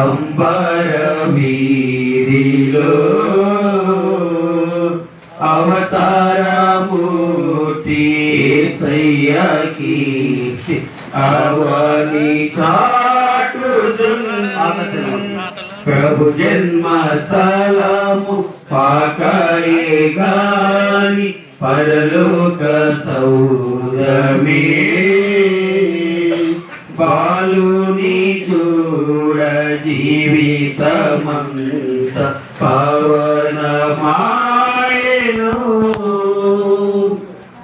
అంబరమీదిలో అవతారమూర్తి యేసయ్యకి అవని ప్రభు జన్మస్థలము పాకాయే గాని పరలోక సౌదమే బాలుని చూడ జీవితమంత పవనమాయను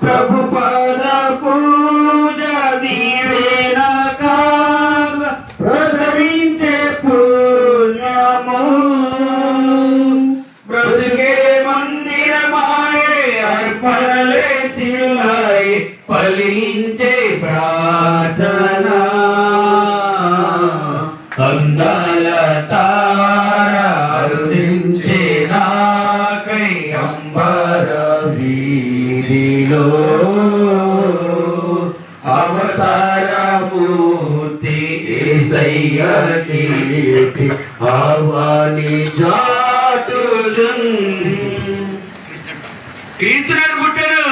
ప్రభు పద పూజ దీవెన కాగ ప్రసవించే పుణ్యము బ్రతుకే మందిరమాయే అర్పణలే శిలాయే ఫలించే ప్రార్థన అందాల తారించే నాకై అంబర వీధిలో అవతారమూర్తి యేసయ్యకి అవని చాటుచున్ క్రీస్తునాడు పుట్టాడు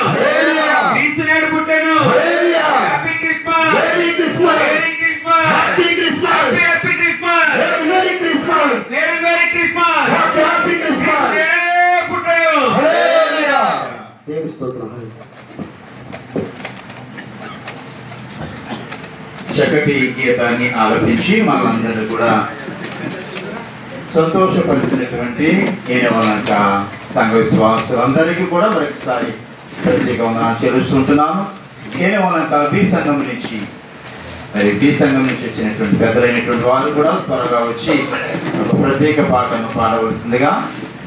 క్రీస్తునాడు పుట్టాడు happy Christmas merry Christmas merry Christmas happy Christmas happy Christmas merry Christmas merry Christmas happy Christmas పుట్టాడు హల్లెలూయా దేవుని స్తోత్రం. చక్కటి గీతాన్ని ఆలపించి మనందరూ కూడా సంతోషపరిచినటువంటి ఏనవలంక సంఘ విశ్వాసులందరికీ కూడా మరొకసారి ప్రత్యేక వందనాలు చెల్లిస్తుంటున్నాను. ఏనవలంక బి సంఘం నుంచి మరి బి సంఘం నుంచి వచ్చినటువంటి పెద్దలైనటువంటి వారు కూడా త్వరగా వచ్చి ఒక ప్రత్యేక పాటను పాడవలసిందిగా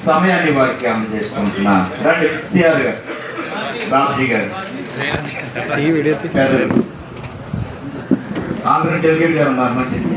సమయాన్ని వారికి అందజేస్తుంటున్నాను. రండి సిఆర్ గారు, బాబ్జీ గారు, పెద్దలు ఆంధ్ర డెలిగేట్ గారు ఉన్నారు. మంచిది.